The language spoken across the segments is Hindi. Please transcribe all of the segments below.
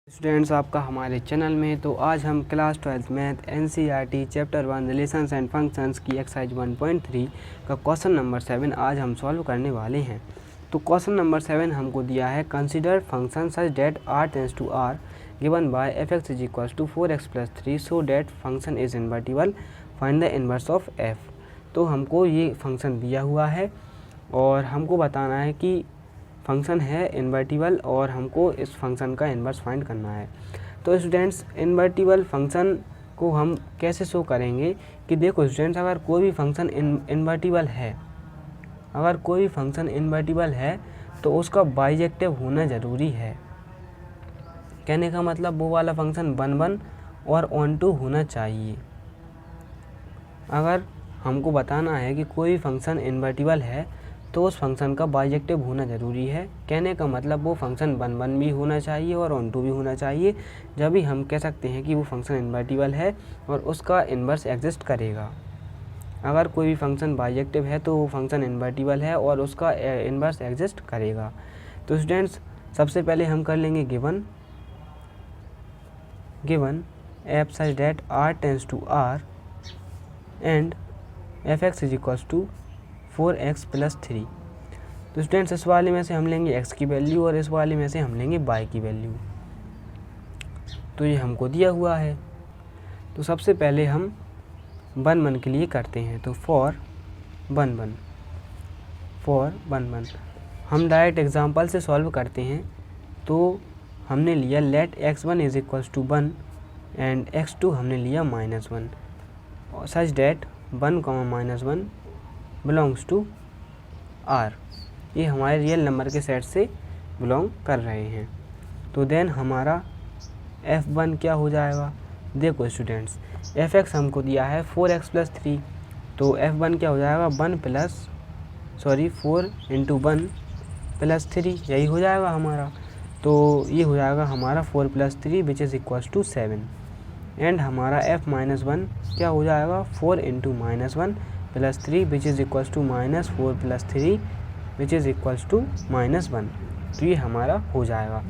स्टूडेंट्स आपका हमारे चैनल में। तो आज हम class 12th math NCERT chapter 1 relations and functions की एक्सरसाइज 1.3 का क्वेश्चन नंबर 7 आज हम सॉल्व करने वाले हैं। तो क्वेश्चन नंबर 7 हमको दिया है, consider function such that r tends to r given by f(x = 4x + 3 so that function is invertible, find the inverse of f। तो हमको ये फंक्शन दिया हुआ है और हमको बताना है कि फंक्शन है इन्वर्टिबल और हमको इस फंक्शन का इन्वर्स फाइंड करना है। तो स्टूडेंट्स इन्वर्टिबल फंक्शन को हम कैसे शो करेंगे कि देखो स्टूडेंट्स, अगर कोई भी फंक्शन इन्वर्टिबल है तो उसका बाइजेक्टिव होना ज़रूरी है। कहने का मतलब वो वाला फंक्शन 1 और ऑन टू होना चाहिए। अगर हमको बताना है कि कोई भी फंक्शन इन्वर्टिबल है तो उस फंक्शन का बाइजेक्टिव होना ज़रूरी है। कहने का मतलब वो फंक्शन 1 भी होना चाहिए और ऑन टू भी होना चाहिए, जब भी हम कह सकते हैं कि वो फंक्शन इन्वर्टिबल है और उसका इन्वर्स एग्जिस्ट करेगा। अगर कोई भी फंक्शन बाइजेक्टिव है तो वो फंक्शन इन्वर्टिबल है और उसका इन्वर्स एग्जिस्ट करेगा। तो स्टूडेंट्स सबसे पहले हम कर लेंगे given f such that r tends to r and f(x = 4x + 3। तो स्टूडेंट्स इस वाले में से हम लेंगे x की वैल्यू और इस वाले में से हम लेंगे y की वैल्यू। तो ये हमको दिया हुआ है। तो सबसे पहले हम 1 के लिए करते हैं। तो फॉर 1 हम डायरेक्ट एग्जांपल से सॉल्व करते हैं। तो हमने लिया लेट x1 = 1 एंड x2 हमने लिया -1 और सच डेट 1, -1 बिलोंग्स टू r। ये हमारे रियल नंबर के सेट से बिलोंग कर रहे हैं। तो देन हमारा f1 क्या हो जाएगा। देखो स्टूडेंट्स f(x) हमको दिया है 4x + 3, तो f1 क्या हो जाएगा 4 × 1 + 3, यही हो जाएगा हमारा। तो ये हो जाएगा हमारा 4 + 3 which is equal to 7 and हमारा f-1 क्या हो जाएगा 4 × -1 + 3 which is equal to -4 + 3 which is equal to -1। तो ये हमारा हो जाएगा।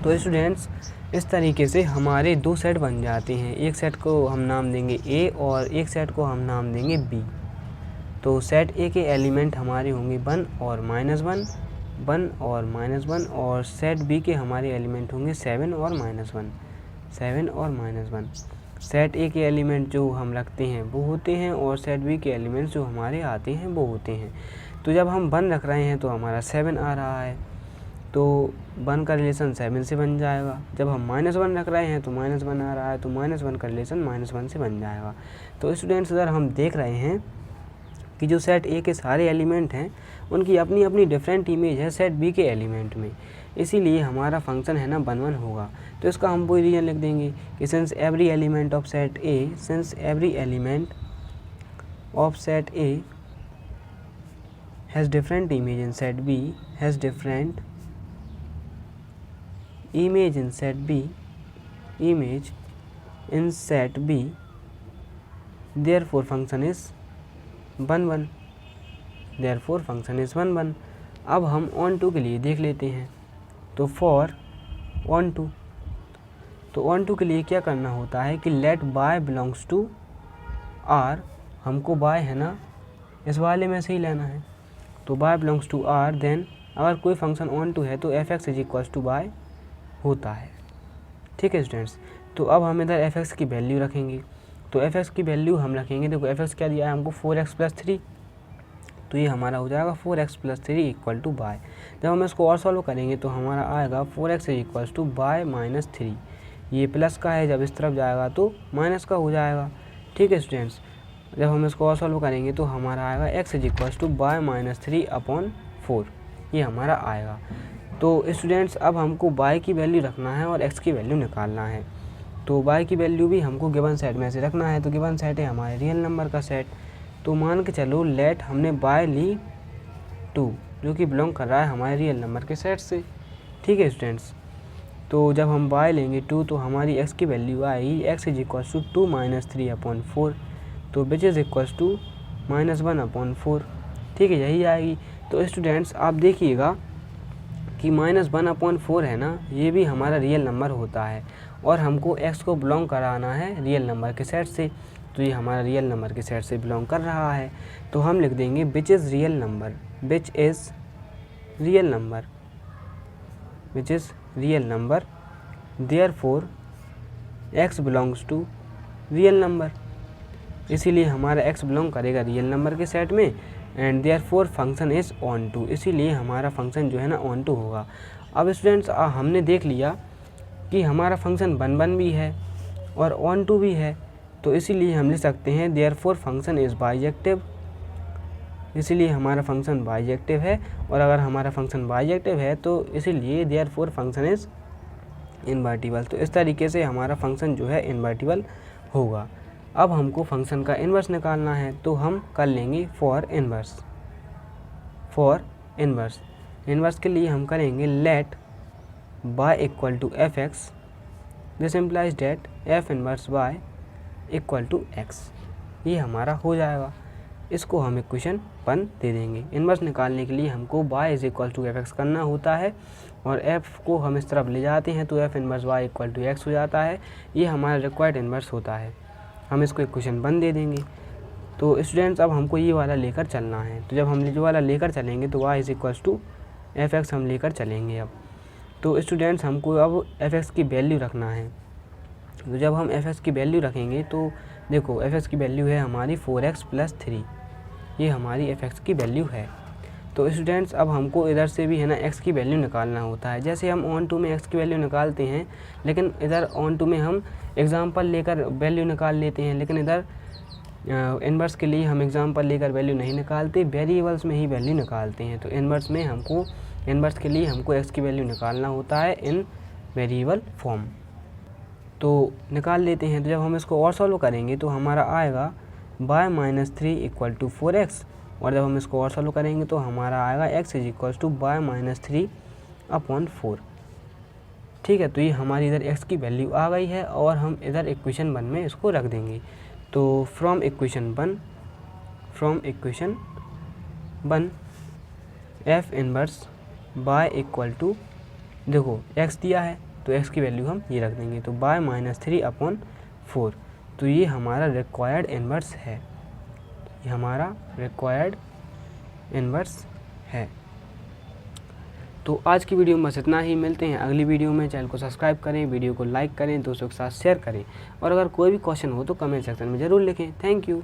तो स्टूडेंट्स इस तरीके से हमारे दो सेट बन जाते हैं। एक सेट को हम नाम देंगे A और एक सेट को हम नाम देंगे B। तो सेट A के एलिमेंट हमारे होंगे 1 और -1, 1 और -1, और सेट B के हमारे एलिमेंट होंगे 7 और -1, 7 और -1। सेट A के एलिमेंट जो हम रखते हैं वो होते हैं और सेट B के एलिमेंट जो हमारे आते हैं वो होते हैं। तो जब हम 1 रख रहे हैं तो हमारा 7 आ रहा है, तो 1 का रिलेशन 7 से बन जाएगा। जब हम -1 रख रहे हैं तो -1 आ रहा है, तो -1 का रिलेशन -1 से बन जाएगा। तो स्टूडेंट्स अगर हम देख रहे हैं कि जो सेट A के सारे एलिमेंट हैं उनकी अपनी अपनी डिफरेंट इमेज है सेट B के एलिमेंट में, इसीलिए हमारा फंक्शन है ना 1 होगा। तो इसका हम वो रीजन लिख देंगे कि since every element of set A has different image in set B therefore function is 1 अब हम ऑन टू के लिए देख लेते हैं। तो फॉर ऑन टू, तो ऑन टू के लिए क्या करना होता है कि let y belongs to r, हमको y है ना इस वाले में से ही लेना है। तो y belongs to r, then अगर कोई फंक्शन ऑन टू है तो f(x = y होता है। ठीक है स्टूडेंट्स, तो अब हम इधर f(x) की वैल्यू रखेंगे। तो f(x) की वैल्यू हम रखेंगे, देखो f(x) क्या दिया है हमको 4x + 3, तो ये हमारा हो जाएगा 4x + 3 = y। जब हम इसको और सॉल्व करेंगे तो हमारा आएगा 4x = y - 3। ये प्लस का है, जब इस तरफ जाएगा तो माइनस का हो जाएगा। ठीक है स्टूडेंट्स, जब हम इसको और सॉल्व करेंगे तो हमारा आएगा x = y - 3/4, ये हमारा आएगा। तो स्टूडेंट्स अब हमको y की वैल्यू रखना है और x की वैल्यू निकालना है। तो y की वैल्यू भी हमको गिवन सेट में से रखना है। तो गिवन सेट है हमारे रियल नंबर का सेट। तो मान के चलो लेट हमने y ली 2, जो कि बिलोंग कर रहा है हमारे रियल नंबर के सेट से। ठीक है स्टूडेंट्स, तो जब हम y लेंगे 2 तो हमारी x की वैल्यू आएगी x = 2 - 3/4, तो विच इज़ इक्वल टू -1/4। ठीक है, यही आएगी। तो स्टूडेंट्स आप देखिएगा कि -1/4 है ना, ये भी हमारा रियल नंबर होता है और हमको x को बिलोंग कराना है रियल नंबर के सेट से। तो ये हमारा रियल नंबर के सेट से बिलोंग कर रहा है। तो हम लिख देंगे which is real number, which is real number, which is real number, therefore x belongs to real number. इसीलिए हमारा x बिलोंग करेगा रियल नंबर के सेट में and therefore function is onto, इसीलिए हमारा फंक्शन जो है ना ऑन टू होगा। अब स्टूडेंट्स हमने देख लिया कि हमारा फंक्शन 1 भी है और ऑन टू भी है, तो इसीलिए हम लिख सकते हैं देयरफॉर फंक्शन इज़ बाइजेक्टिव, इसीलिए हमारा फंक्शन बाइजेक्टिव है। और अगर हमारा फंक्शन बाइजेक्टिव है तो इसीलिए देयरफॉर फंक्शन इज़ इनवर्टिबल। तो इस तरीके से हमारा फंक्शन जो है इनवर्टिबल होगा। अब हमको फंक्शन का इन्वर्स निकालना है, तो हम कर लेंगे for inverse. For inverse, inverse के लिए हम करेंगे let y equal to F X, this implies that F inverse y equal to X. ये हमारा हो जाएगा। इसको हम इक्वेशन 1 दे देंगे। इन्वर्स निकालने के लिए हमको y is equal to F X करना होता है और f को हम इस तरफ ले जाते हैं तो F inverse y equal to X हो जाता है। ये हमारा रिक्वायर्ड इन्वर्स होता है। हम इसको इक्वेशन 1 दे देंगे। तो स्टूडेंट्स अब हमको ये वाला लेकर चलना है, तो जब हम ये वाला लेकर चलेंगे तो y is equals to F X हम लेकर चलेंगे। अब तो स्टूडेंट्स हमको अब एफ एक्स की वैल्यू रखना है। तो जब हम एफ एक्स की वैल्यू रखेंगे तो देखो एफ एक्स की वैल्यू है हमारी 4x + 3, ये हमारी एफ एक्स की वैल्यू है। तो स्टूडेंट्स अब हमको इधर से भी है ना x की वैल्यू निकालना होता है। जैसे हम ऑन टू में x की वैल्यू निकालते हैं, लेकिन इधर ऑन टू में हम एग्जाम्पल लेकर वैल्यू निकाल लेते हैं, लेकिन इधर इन्वर्स के लिए हम एग्जाम्पल लेकर वैल्यू नहीं निकालते, वेरिएबल्स में ही वैल्यू निकालते हैं। तो इन्वर्स में हमको इन्वर्स के लिए हमको x की वैल्यू निकालना होता है इन वेरिएबल फॉर्म। तो निकाल लेते हैं। तो जब हम इसको और सॉल्व करेंगे तो हमारा आएगा y - 3 इक्वल टू 4x, और जब हम इसको और सॉल्व करेंगे तो हमारा आएगा x is equal to y - 3/4। ठीक है, तो ये हमारी इधर x की वैल्यू आ गई है और हम इधर इक्वेशन 1 में इसको रख देंगे। तो from equation 1 F inverse y equal to, देखो x दिया है तो x की वैल्यू हम ये रख देंगे, तो y - 3/4। तो ये हमारा रिक्वायर्ड इन्वर्स है, ये हमारा रिक्वायर्ड इन्वर्स है। तो आज की वीडियो में बस इतना ही। मिलते हैं अगली वीडियो में। चैनल को सब्सक्राइब करें, वीडियो को लाइक करें, दोस्तों के साथ शेयर करें और अगर कोई भी क्वेश्चन हो तो कमेंट सेक्शन में ज़रूर लिखें। Thank you.